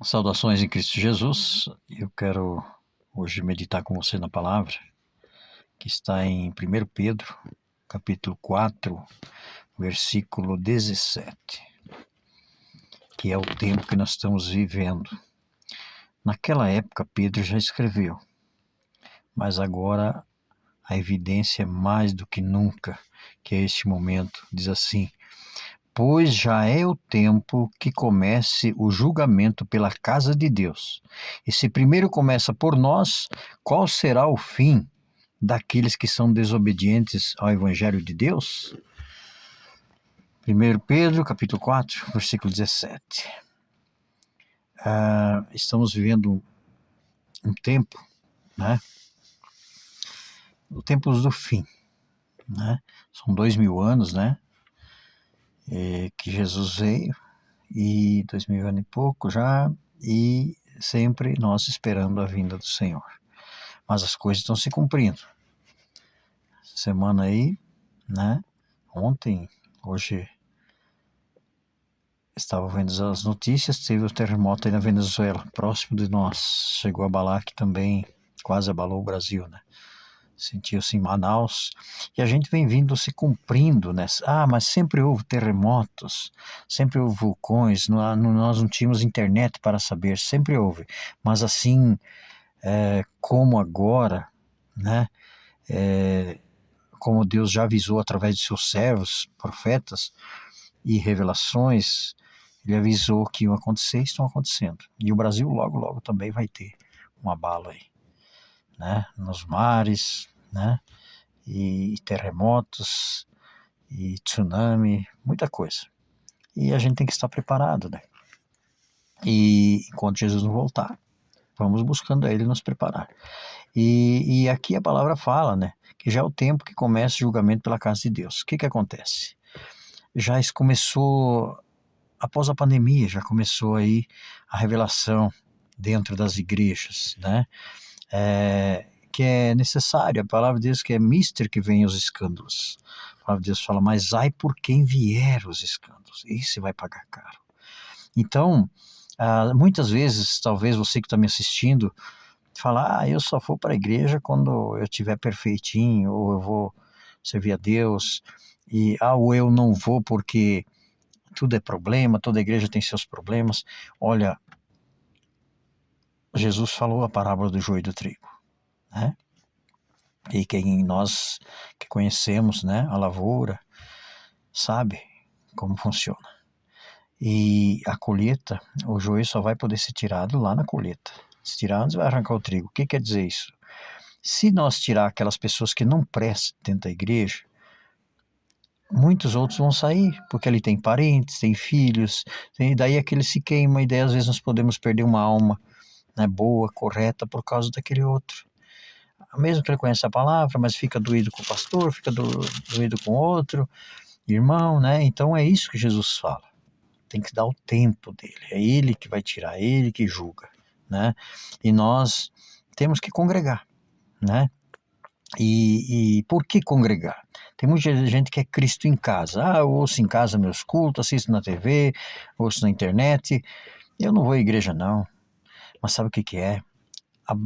Saudações em Cristo Jesus. Eu quero hoje meditar com você na palavra que está em 1 Pedro, capítulo 4, versículo 17, que é o tempo que nós estamos vivendo. Naquela época Pedro já escreveu, mas agora a evidência é mais do que nunca que é este momento. Diz assim: pois já é o tempo que comece o julgamento pela casa de Deus. E se primeiro começa por nós, qual será o fim daqueles que são desobedientes ao Evangelho de Deus? 1 Pedro, capítulo 4, versículo 17. Estamos vivendo um tempo, né? Os tempos do fim, né? São 2000 anos, né? Que Jesus veio, e 2000 anos e pouco já, e sempre nós esperando a vinda do Senhor. Mas as coisas estão se cumprindo. Semana aí, né? Ontem, hoje, estava vendo as notícias, teve o terremoto aí na Venezuela, próximo de nós. Chegou a abalar aqui também, quase abalou o Brasil, né? Sentiu-se em Manaus, e a gente vem vindo se cumprindo nessa. Mas sempre houve terremotos, sempre houve vulcões, nós não tínhamos internet para saber, sempre houve, mas assim, como agora, né, como Deus já avisou através de seus servos, profetas e revelações, ele avisou que iam acontecer e estão acontecendo, e o Brasil logo, logo também vai ter um abalo aí, né, nos mares, né, e terremotos, e tsunami, muita coisa. E a gente tem que estar preparado, né? E enquanto Jesus não voltar, vamos buscando a Ele nos preparar. E aqui a palavra fala, né? Que já é o tempo que começa o julgamento pela casa de Deus. O que acontece? Já isso começou após a pandemia, já começou aí a revelação dentro das igrejas, né? Que é necessário, a palavra de Deus que é mister que vem os escândalos. A palavra de Deus fala, mas ai por quem vier os escândalos, esse vai pagar caro. Então, muitas vezes, talvez você que está me assistindo, fala, eu só vou para a igreja quando eu estiver perfeitinho, ou eu vou servir a Deus, ou eu não vou porque tudo é problema, toda igreja tem seus problemas. Olha, Jesus falou a parábola do joio e do trigo, né? E quem nós que conhecemos, né, a lavoura, sabe como funciona. E a colheita, o joio só vai poder ser tirado lá na colheita. Se tirar antes, vai arrancar o trigo. O que quer dizer isso? Se nós tirar aquelas pessoas que não prestam dentro da igreja, muitos outros vão sair, porque ali tem parentes, tem filhos, e daí aquele se queima, e daí às vezes nós podemos perder uma alma, né, boa, correta, por causa daquele outro. Mesmo que ele conheça a palavra, mas fica doído com o pastor, fica doído com outro irmão, né? Então é isso que Jesus fala. Tem que dar o tempo dele. É ele que vai tirar, é ele que julga, né? E nós temos que congregar, né? E por que congregar? Tem muita gente que é Cristo em casa. Eu ouço em casa meus cultos, assisto na TV, ouço na internet. Eu não vou à igreja não. Mas sabe o que é?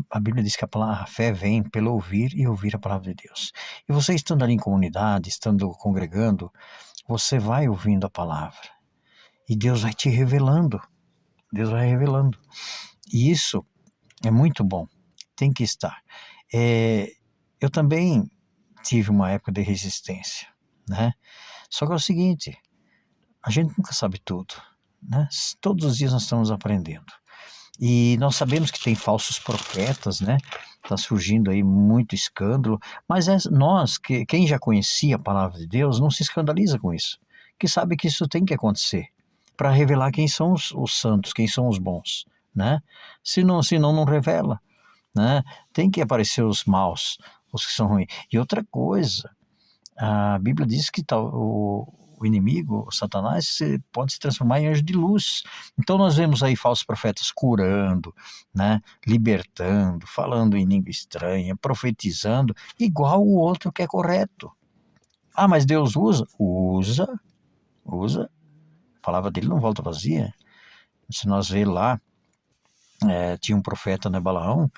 A Bíblia diz que a fé vem pelo ouvir e ouvir a palavra de Deus. E você estando ali em comunidade, estando congregando, você vai ouvindo a palavra. E Deus vai te revelando. Deus vai revelando. E isso é muito bom. Tem que estar. Eu também tive uma época de resistência, né? Só que é o seguinte, a gente nunca sabe tudo, né? Todos os dias nós estamos aprendendo. E nós sabemos que tem falsos profetas, né? Está surgindo aí muito escândalo, mas nós, quem já conhecia a palavra de Deus, não se escandaliza com isso, que sabe que isso tem que acontecer, para revelar quem são os santos, quem são os bons, né? Senão não revela, né? Tem que aparecer os maus, os que são ruins. E outra coisa, a Bíblia diz que o inimigo, o Satanás, pode se transformar em anjo de luz. Então nós vemos aí falsos profetas curando, né, libertando, falando em língua estranha, profetizando, igual o outro que é correto. Mas Deus usa? Usa. A palavra dele não volta vazia. Se nós ver lá tinha um profeta, né, Balaão.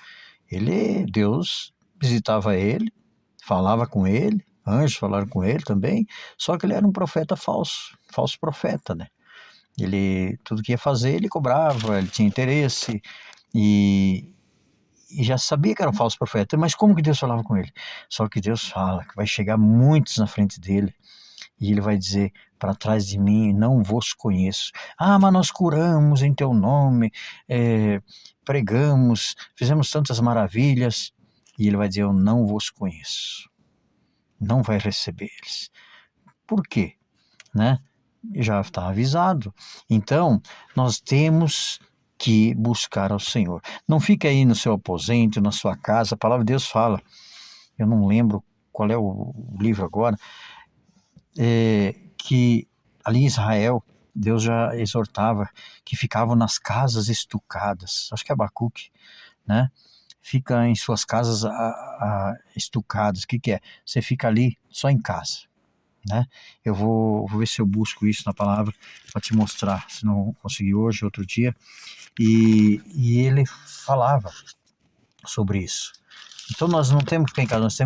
Deus visitava ele, falava com ele, anjos falaram com ele também, só que ele era um profeta falso, falso profeta, né? Tudo que ia fazer, ele cobrava, ele tinha interesse, e, e já sabia que era um falso profeta, mas como que Deus falava com ele? Só que Deus fala que vai chegar muitos na frente dele, e ele vai dizer: para trás de mim não vos conheço. Ah, mas nós curamos em teu nome, pregamos, fizemos tantas maravilhas. E ele vai dizer: eu não vos conheço. Não vai receber eles. Por quê? Né? Já está avisado. Então, nós temos que buscar ao Senhor. Não fique aí no seu aposento, na sua casa. A palavra de Deus fala, eu não lembro qual é o livro agora, que ali em Israel, Deus já exortava que ficavam nas casas estucadas. Acho que é Abacuque, né? Fica em suas casas estucadas. O que é? Você fica ali só em casa, né? Eu vou ver se eu busco isso na palavra para te mostrar, se não conseguir hoje, outro dia. E ele falava sobre isso. Então nós não temos que ficar em casa, nós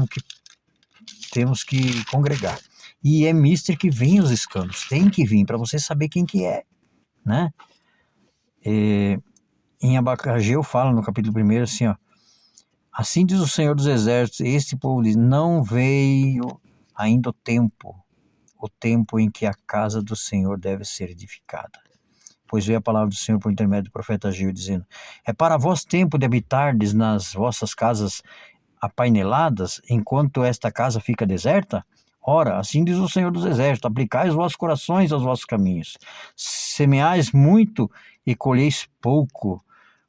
temos que congregar. E é mister que vem os escândalos, tem que vir para você saber quem que é, né? Em Abacageu fala no capítulo 1 assim, ó: assim diz o Senhor dos Exércitos, este povo diz, não veio ainda o tempo em que a casa do Senhor deve ser edificada. Pois veio a palavra do Senhor por intermédio do profeta Ageu, dizendo: é para vós tempo de habitardes nas vossas casas apaineladas, enquanto esta casa fica deserta? Ora, assim diz o Senhor dos Exércitos: aplicai os vossos corações aos vossos caminhos. Semeais muito e colheis pouco.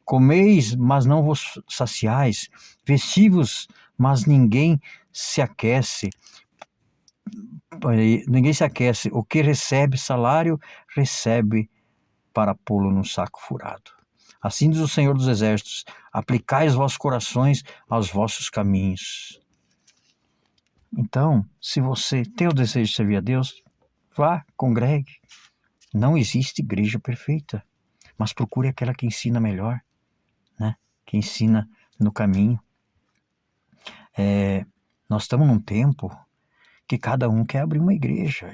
Comeis, mas não vos saciais. Vestivos, mas ninguém se aquece. Ninguém se aquece. O que recebe salário, recebe para pô-lo num saco furado. Assim diz o Senhor dos Exércitos: aplicai os vossos corações aos vossos caminhos. Então, se você tem o desejo de servir a Deus, vá, congregue. Não existe igreja perfeita, mas procure aquela que ensina melhor, né? Que ensina no caminho. Nós estamos num tempo que cada um quer abrir uma igreja.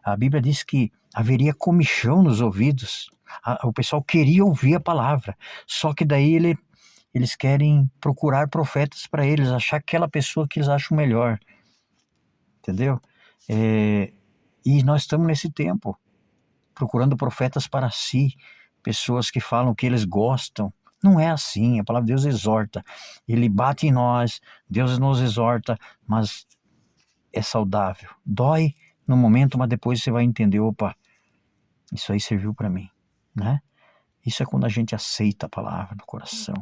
A Bíblia diz que haveria comichão nos ouvidos. O pessoal queria ouvir a palavra, só que daí eles querem procurar profetas para eles, achar aquela pessoa que eles acham melhor, entendeu? E nós estamos nesse tempo, procurando profetas para si, pessoas que falam que eles gostam. Não é assim, a palavra de Deus exorta, ele bate em nós, Deus nos exorta, mas é saudável. Dói no momento, mas depois você vai entender, opa, isso aí serviu para mim, né? Isso é quando a gente aceita a palavra no coração.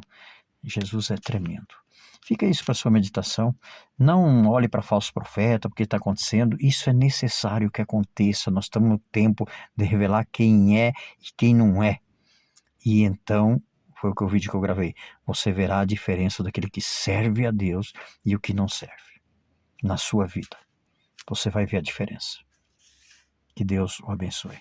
Jesus é tremendo. Fica isso para sua meditação. Não olhe para falso profeta, porque está acontecendo. Isso é necessário que aconteça. Nós estamos no tempo de revelar quem é e quem não é. E então, foi o vídeo que eu gravei. Você verá a diferença daquele que serve a Deus e o que não serve na sua vida. Você vai ver a diferença. Que Deus o abençoe.